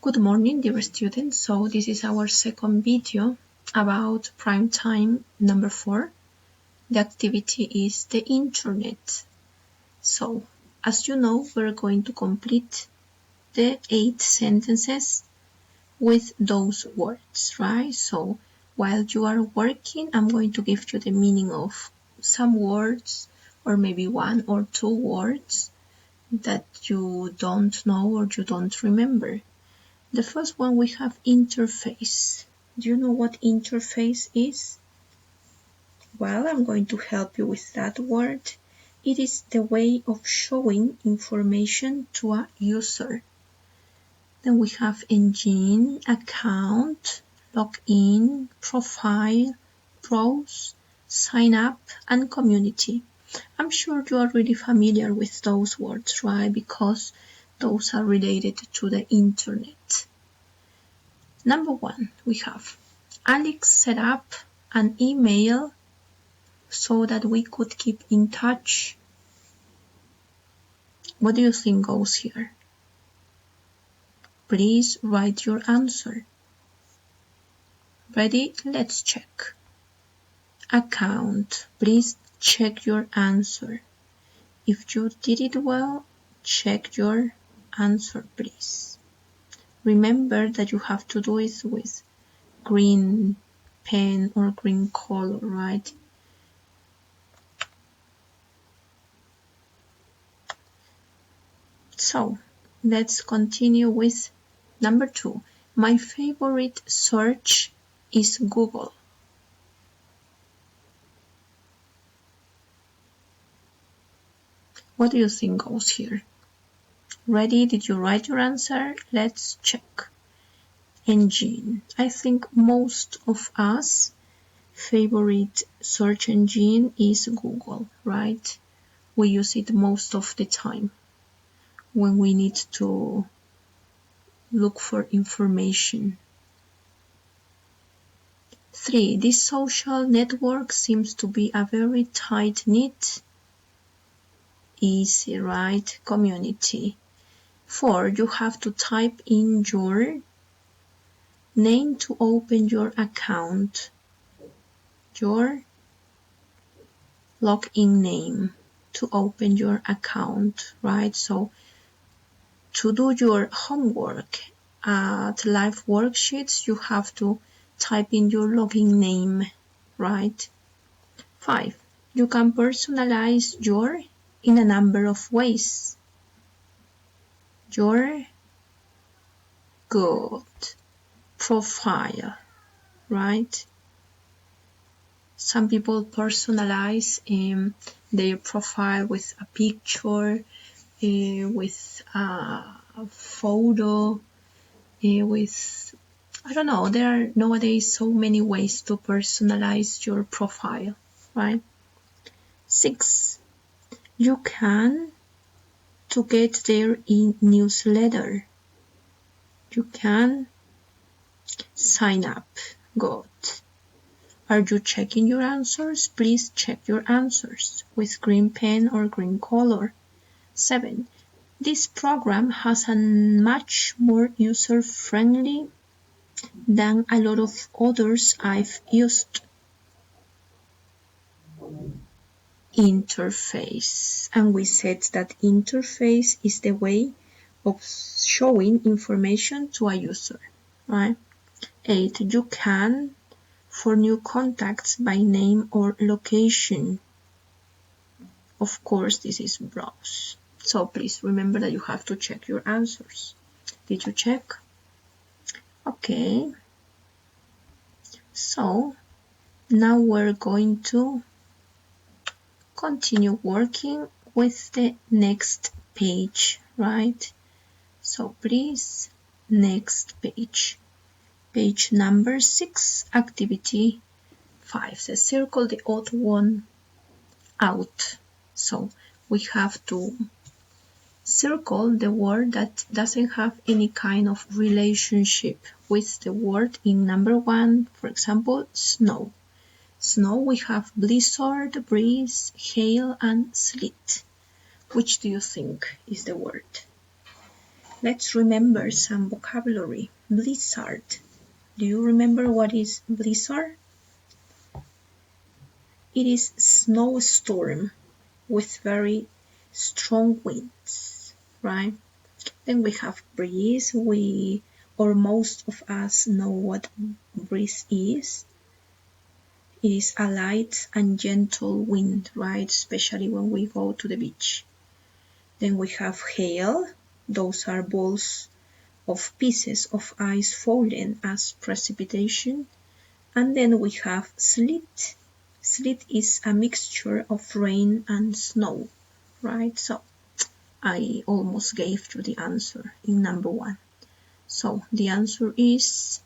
Good morning, dear students. So this is our second video about prime time number 4. The activity is the internet. So, as you know, we're going to complete the 8 sentences with those words, right? So, while you are working, I'm going to give you the meaning of some words or maybe 1 or 2 words that you don't know or you don't remember. The first one we have interface. Do you know what interface is? Well, I'm going to help you with that word. It is the way of showing information to a user. Then we have engine, account, login, profile, browse, sign up, and community. I'm sure you are really familiar with those words, right? Because those are related to the internet. Number 1, we have Alex set up an email so that we could keep in touch. What do you think goes here? Please write your answer. Ready? Let's check. Account. Please check your answer. If you did it well, check your answer, please. Remember that you have to do it with green pen or green color, right? So, let's continue with number 2. My favorite search is Google. What do you think goes here? Ready? Did you write your answer? Let's check. Engine. I think most of us favorite search engine is Google, right? We use it most of the time when we need to look for information. 3. This social network seems to be a very tight-knit, easy, right? Community. 4. You have to type in your name to open your account. Your login name to open your account, right? So to do your homework at live worksheets, you have to type in your login name, right? 5. You can personalize your in a number of ways. Your good profile, right? Some people personalize their profile with a picture, with a photo, with, I don't know, there are nowadays so many ways to personalize your profile, right? 6. You can to get their newsletter. You can sign up. Good. Are you checking your answers? Please check your answers with green pen or green color. 7. This program has a much more user-friendly than a lot of others I've used. Interface. And we said that interface is the way of showing information to a user, right? 8. You can for new contacts by name or location. Of course, this is browse. So please remember that you have to check your answers. Did you check? Okay. So now we're going to continue working with the next page, right? So please, next page. Page number 6, activity 5. Says circle the odd one out. So we have to circle the word that doesn't have any kind of relationship with the word in number 1, for example, snow. Snow, we have blizzard, breeze, hail, and sleet. Which do you think is the word? Let's remember some vocabulary. Blizzard. Do you remember what is blizzard? It is snowstorm with very strong winds, right? Then we have breeze. Most of us know what breeze is. It is a light and gentle wind, right? Especially when we go to the beach. Then we have hail. Those are balls of pieces of ice fallen as precipitation. And then we have sleet. Sleet is a mixture of rain and snow, right? So I almost gave you the answer in number 1. So the answer is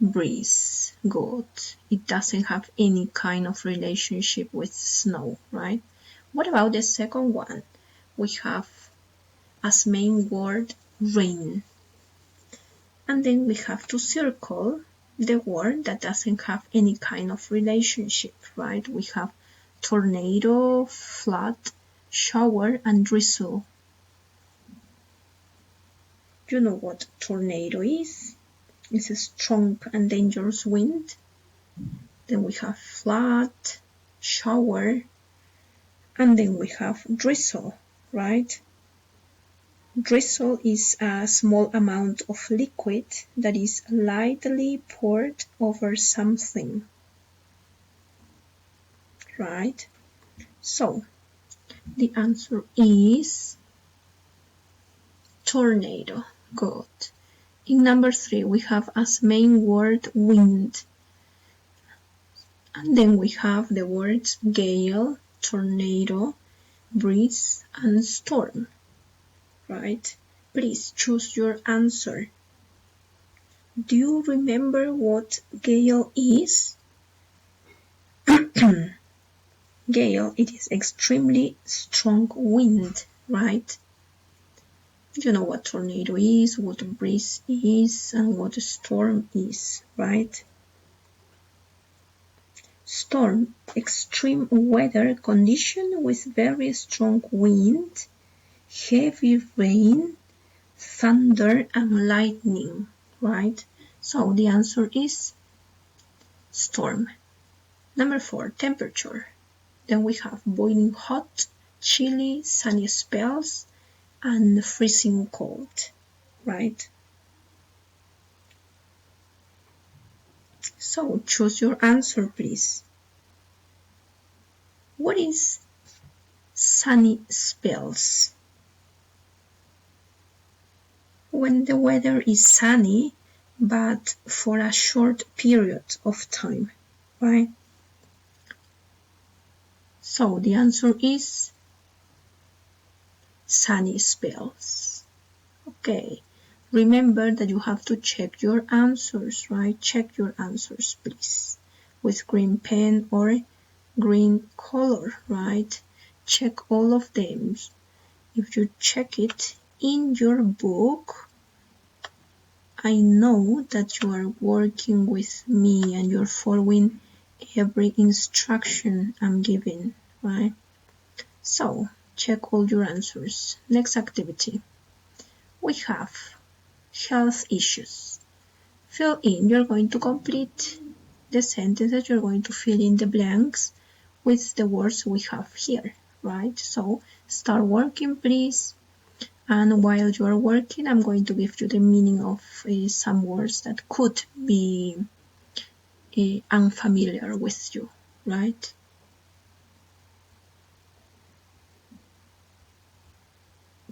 breeze. Good. It doesn't have any kind of relationship with snow, right? What about the second one? We have as main word rain. And then we have to circle the word that doesn't have any kind of relationship, right? We have tornado, flood, shower, and drizzle. You know what tornado is? It's a strong and dangerous wind. Then we have flood, shower, and then we have drizzle, right? Drizzle is a small amount of liquid that is lightly poured over something, right? So the answer is tornado. Good. In number 3, we have as main word wind. And then we have the words gale, tornado, breeze, and storm, right? Please choose your answer. Do you remember what gale is? Gale, it is extremely strong wind, right? You know what tornado is, what breeze is, and what a storm is, right? Storm, extreme weather condition with very strong wind, heavy rain, thunder, and lightning, right? So the answer is storm. Number 4, temperature. Then we have boiling hot, chilly, sunny spells, and freezing cold, right? So choose your answer, please. What is sunny spells? When the weather is sunny, but for a short period of time, right? So the answer is sunny spells. Okay. Remember that you have to check your answers, right? Check your answers, please, with green pen or green color, right? Check all of them. If you check it in your book, I know that you are working with me and you're following every instruction I'm giving, right? So, check all your answers. Next activity. We have health issues. Fill in. You're going to complete the sentences. You're going to fill in the blanks with the words we have here, right? So start working, please. And while you are working, I'm going to give you the meaning of some words that could be unfamiliar with you, right?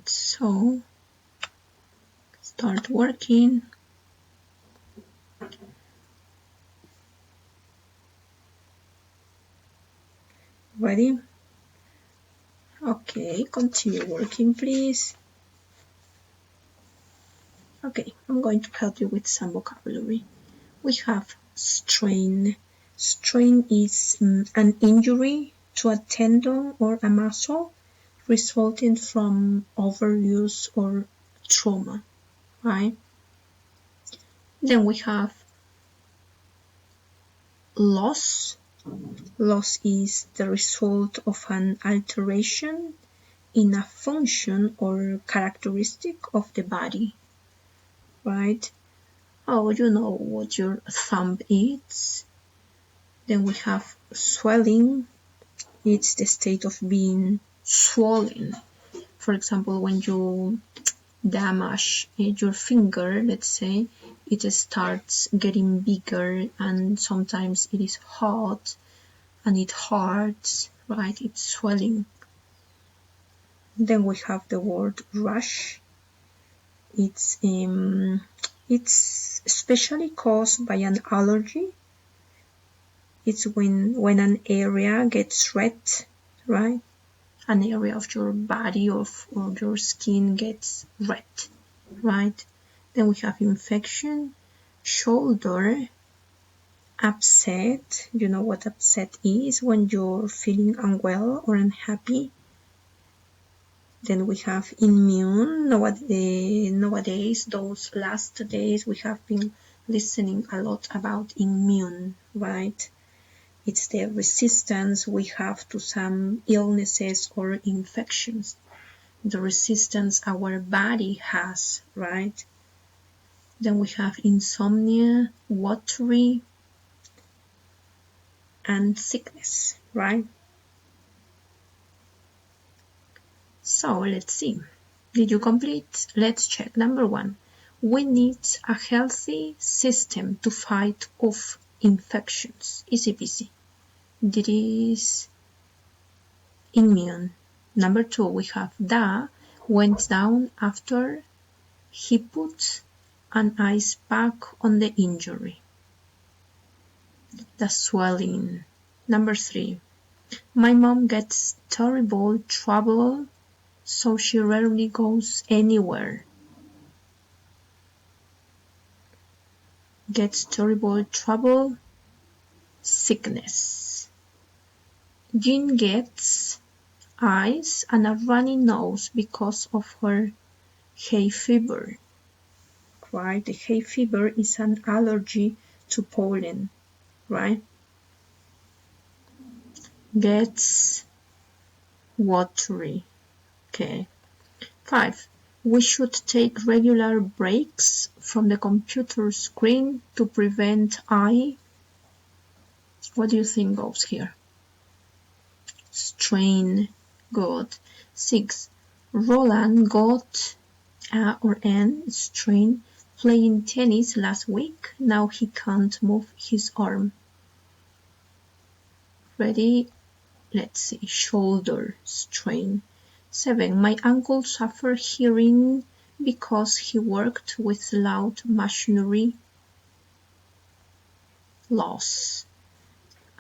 So start working. Ready? Okay, continue working, please. Okay, I'm going to help you with some vocabulary. We have strain. Strain is an injury to a tendon or a muscle resulting from overuse or trauma, right? Then we have loss. Loss is the result of an alteration in a function or characteristic of the body, right? Oh, you know what your thumb is. Then we have swelling. It's the state of being swollen. For example, when you damage your finger, let's say, it starts getting bigger and sometimes it is hot and it hurts, right? It's swelling. Then we have the word rash. It's especially caused by an allergy. It's when an area gets red, right? An area of your body or your skin gets red, right? Then we have infection, shoulder, upset. You know what upset is, when you're feeling unwell or unhappy. Then we have immune. Nowadays, those last days, we have been listening a lot about immune, right? It's the resistance we have to some illnesses or infections. The resistance our body has, right? Then we have insomnia, watery, and sickness, right? So let's see. Did you complete? Let's check. Number 1. We need a healthy system to fight off infections. Easy peasy. This is immune. Number 2, we have Da went down after he put an ice pack on the injury. The swelling. Number 3, my mom gets terrible trouble, so she rarely goes anywhere. Gets terrible trouble, sickness. Jean gets eyes and a runny nose because of her hay fever. Right? The hay fever is an allergy to pollen, right? Gets watery. Okay. 5. We should take regular breaks from the computer screen to prevent eye. What do you think goes here? Strain. Good. 6. Roland got A or N, strain, playing tennis last week. Now he can't move his arm. Ready? Let's see. Shoulder strain. 7. My uncle suffered hearing because he worked with loud machinery. Loss.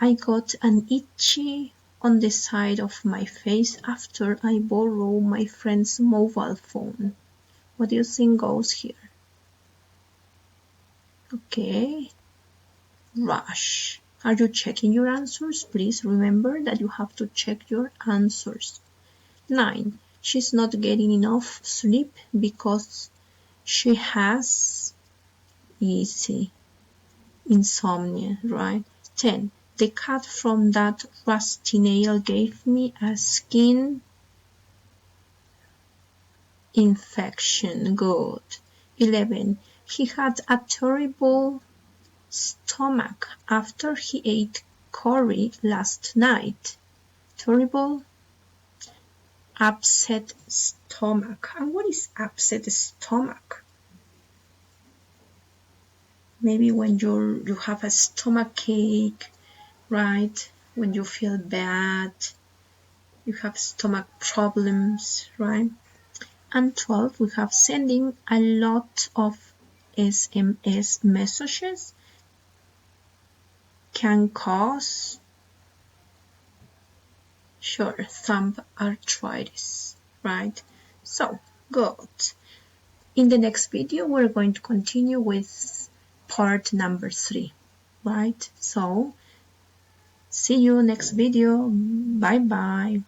I got an itchy on the side of my face after I borrowed my friend's mobile phone. What do you think goes here? Okay. Rush. Are you checking your answers? Please remember that you have to check your answers. 9. She's not getting enough sleep because she has insomnia, right? 10. The cat from that rusty nail gave me a skin infection. Good. 11. He had a terrible stomach after he ate curry last night. Terrible upset stomach. And what is upset stomach? Maybe when you have a stomach ache, right? When you feel bad, you have stomach problems, right? And 12, we have sending a lot of SMS messages can cause, thumb arthritis, right? So, good. In the next video, we're going to continue with part number 3, right? So, see you next video. Bye-bye.